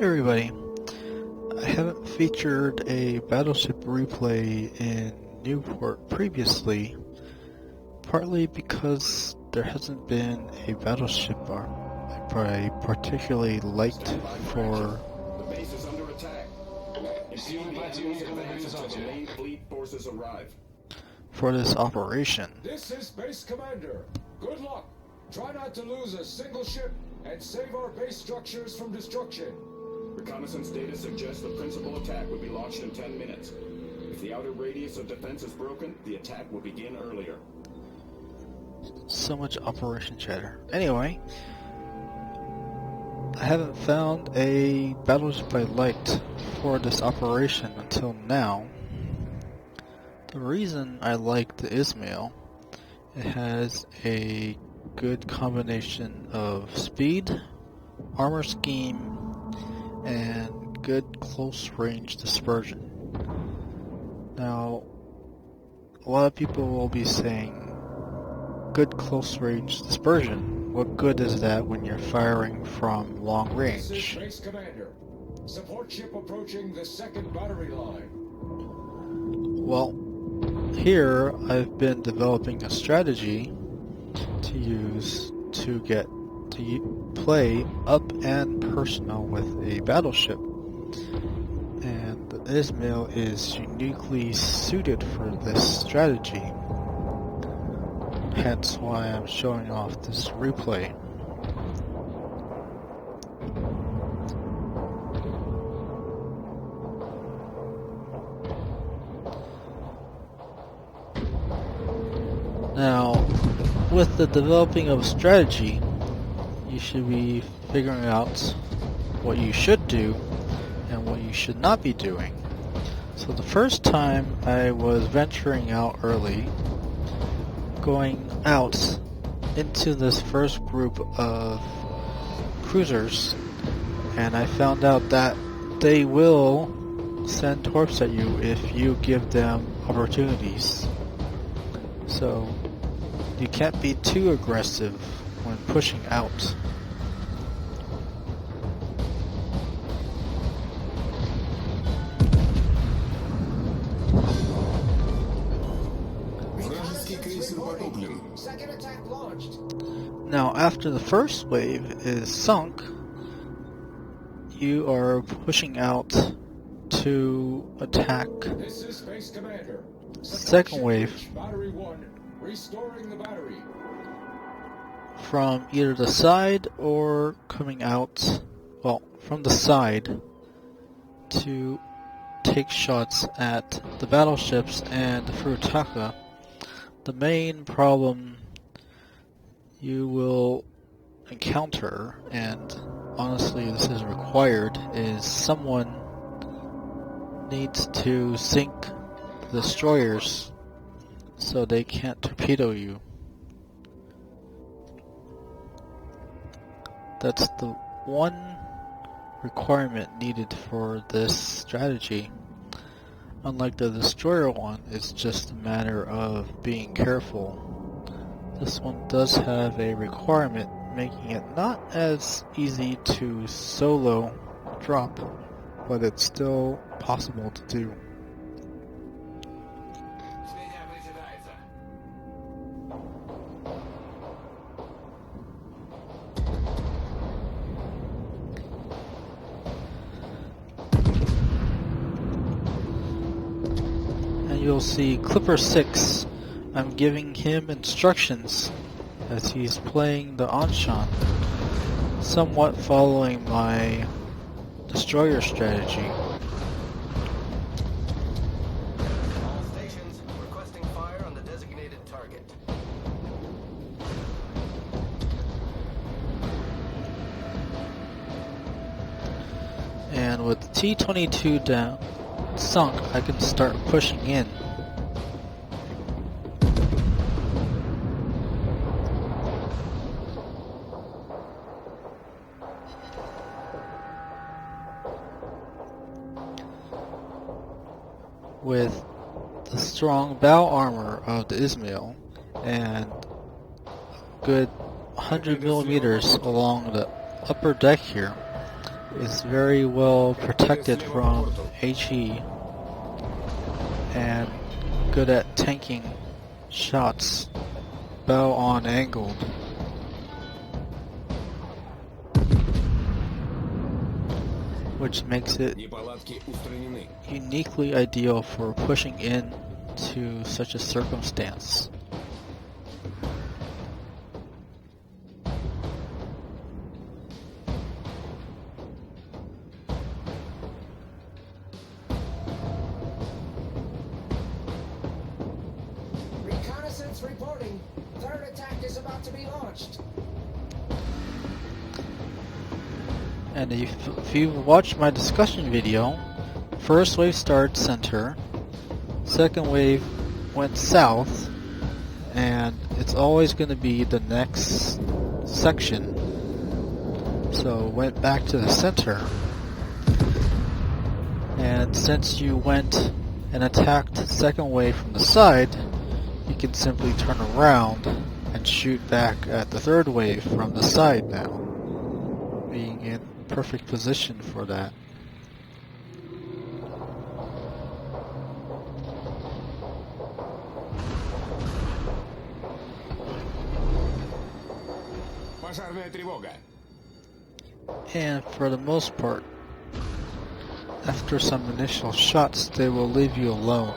Everybody, I haven't featured a battleship replay in Newport previously, partly because there hasn't been a battleship I particularly liked for The base is under attack. Main fleet forces arrive. for this operation. This is Base Commander. Good luck. Try not to lose a single ship and save our base structures from destruction. Reconnaissance data suggests the principal attack will be launched in 10 minutes. If the outer radius of defense is broken, the attack will begin earlier. So much operation chatter. Anyway, I haven't found a battleship I liked for this operation until now. The reason I like the Izmail, it has a good combination of speed, armor scheme, and good close range dispersion. Now, a lot of people will be saying, good close range dispersion. What good is that when you're firing from long range? This is Base Commander. Support ship approaching the second battery line. Well, here I've been developing a strategy to use to get to play up and personal with a battleship, and the Izmail is uniquely suited for this strategy, hence why I'm showing off this replay. Now, with the developing of strategy, you should be figuring out what you should do and what you should not be doing. So the first time I was venturing out early, going out into this first group of cruisers, and I found out that they will send torps at you if you give them opportunities. So you can't be too aggressive when pushing out. Second attack launched. Now, after the first wave is sunk, you are pushing out to attack This is Base Commander. second wave Battery 1, restoring the battery. from either the side or coming out, well, from the side to take shots at the battleships and the Furutaka. The main problem you will encounter, and honestly this is required, is someone needs to sink the destroyers so they can't torpedo you. That's the one requirement needed for this strategy. Unlike the destroyer one, it's just a matter of being careful. This one does have a requirement, making it not as easy to solo drop, but it's still possible to do. You'll see Clipper 6, I'm giving him instructions as he's playing the Anshan, somewhat following my destroyer strategy. All stations requesting fire on the designated target. And with T-22 down, sunk, I can start pushing in. With the strong bow armor of the Izmail and good 100 millimeters along the upper deck here, is very well protected from HE and good at tanking shots, bow on angled. Which makes it uniquely ideal for pushing in to such a circumstance. Reconnaissance reporting. Third attack is about to be launched. And if you've watched my discussion video, first wave started center, second wave went south, and it's always going to be the next section. So went back to the center, and since you went and attacked second wave from the side, you can simply turn around and shoot back at the third wave from the side now, being in perfect position for that. And for the most part, after some initial shots, they will leave you alone.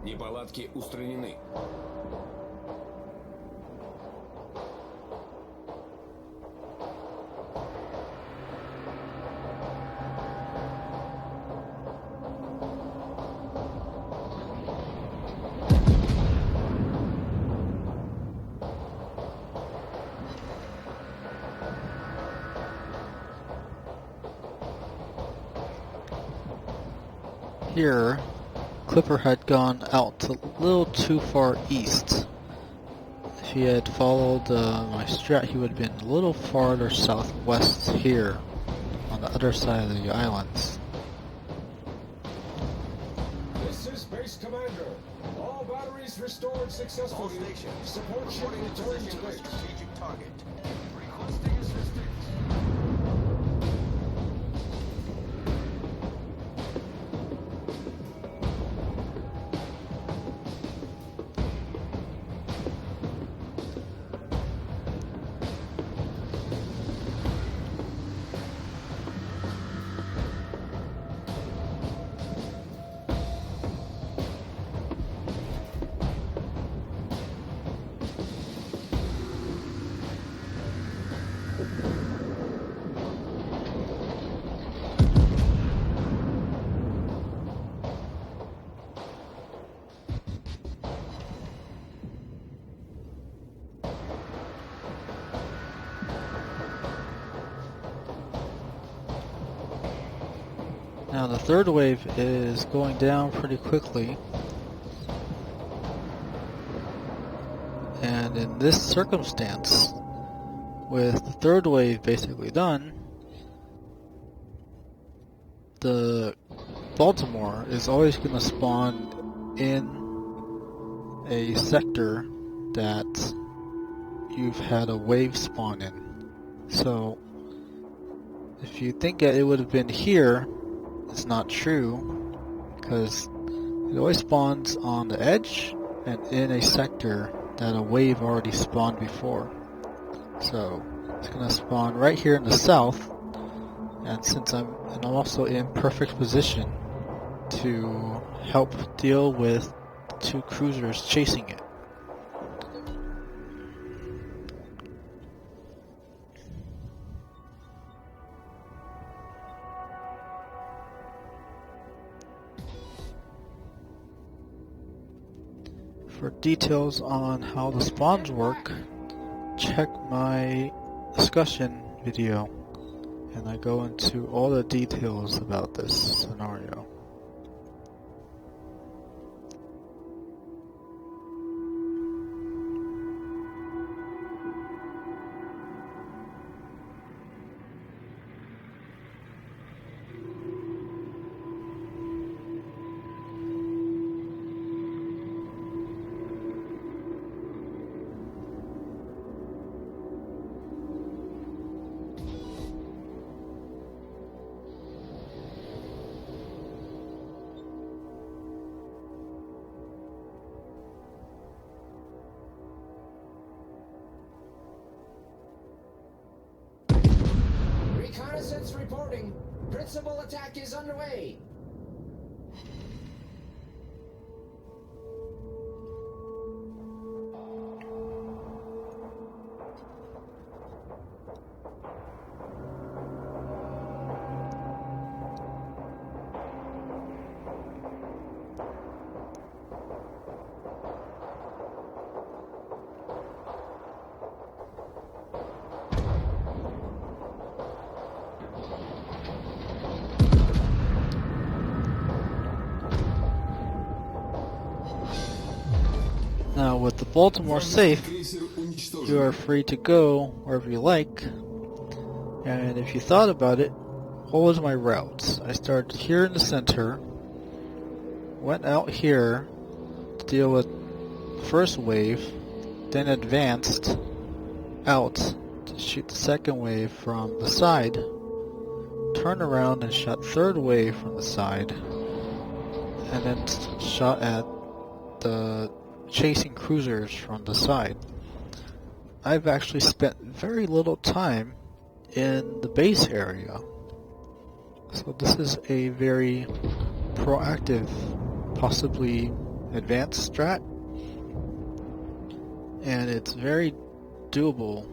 Неполадки устранены. Here, Clipper had gone out a little too far east. If he had followed my strat, he would have been a little farther southwest here, on the other side of the islands. This is Base Commander. All batteries restored successfully. All stations. Support ship Reporting returned position to of a base. strategic target. Requesting assistance. Now the third wave is going down pretty quickly, and in this circumstance, with the third wave basically done, the Baltimore is always going to spawn in a sector that you've had a wave spawn in. So if you think that it would have been here, it's not true, because it always spawns on the edge and in a sector that a wave already spawned before. So it's going to spawn right here in the south, and since I'm also in perfect position to help deal with two cruisers chasing it. For details on how the spawns work, check my discussion video, and I go into all the details about this scenario. reporting. Principal attack is underway. Now with the Baltimore safe, you are free to go wherever you like. And if you thought about it, what was my routes? I started here in the center, went out here to deal with the first wave, then advanced out to shoot the second wave from the side, turned around and shot third wave from the side, and then shot at the chasing cruisers from the side. I've actually spent very little time in the base area, so this is a very proactive, possibly advanced strat, and it's very doable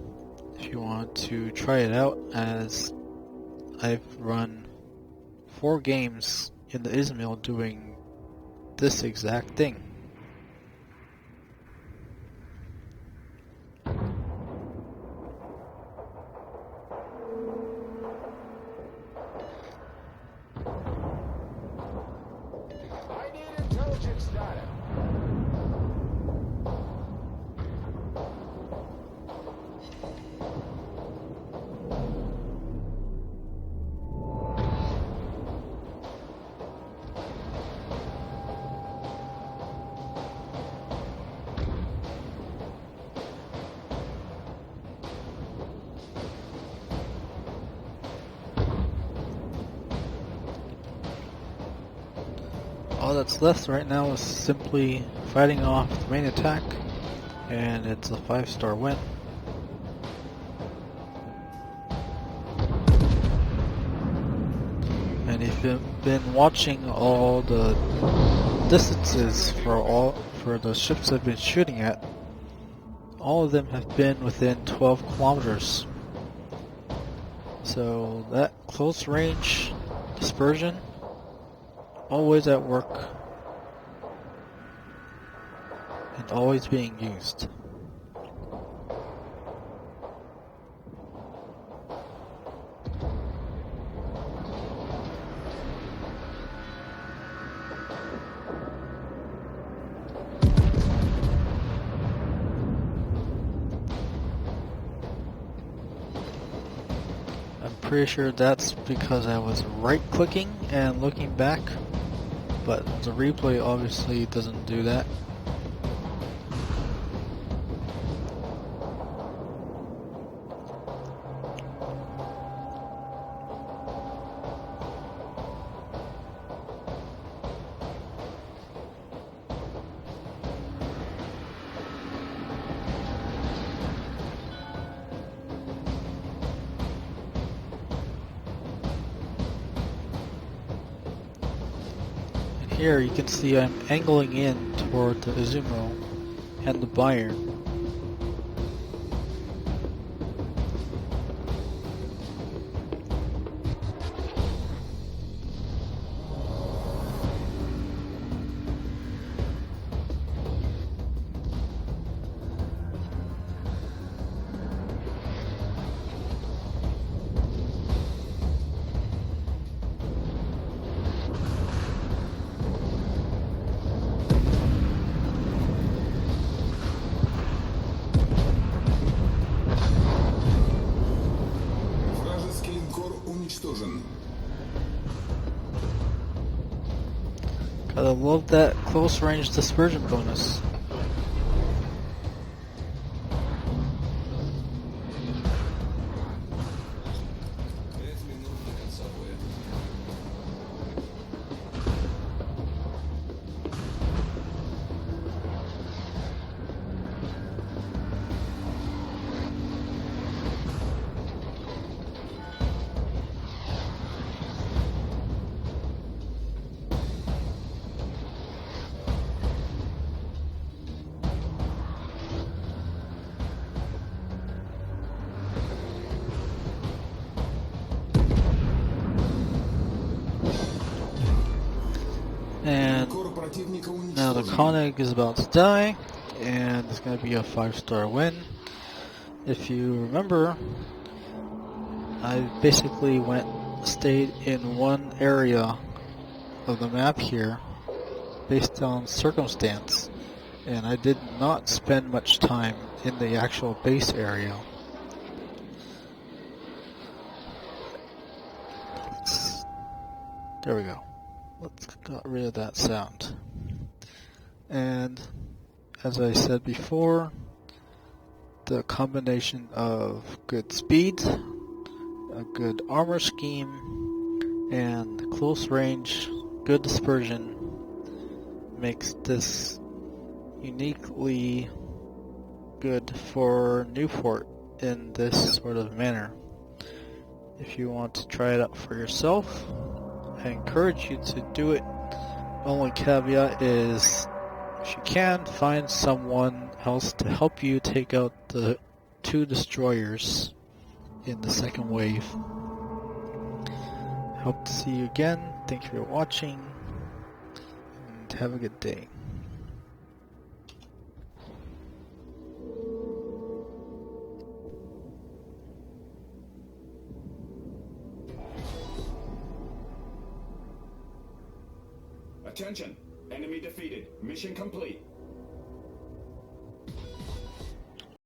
if you want to try it out, as I've run 4 games in the Izmail doing this exact thing. I need intelligence data. All that's left right now is simply fighting off the main attack, and it's a 5-star win. And if you've been watching all the distances for the ships I've been shooting at, all of them have been within 12 kilometers. So that close range dispersion, always at work and always being used. I'm pretty sure that's because I was right clicking and looking back, but the replay obviously doesn't do that. Here you can see I'm angling in toward the Izmail and the Bayern. Gotta love that close range dispersion bonus. Противника Now the уничтожен. Koenig is about to die, and it's going to be a 5-star win. If you remember, I basically stayed in one area of the map here based on circumstance, and I did not spend much time in the actual base area. There we go. Let's get rid of that sound. And as I said before, the combination of good speed, a good armor scheme, and close range, good dispersion makes this uniquely good for Newport in this sort of manner. If you want to try it out for yourself, I encourage you to do it. Only caveat is, if you can, find someone else to help you take out the 2 destroyers in the second wave. Hope to see you again. Thank you for watching, and have a good day. Attention! Enemy defeated. Mission complete.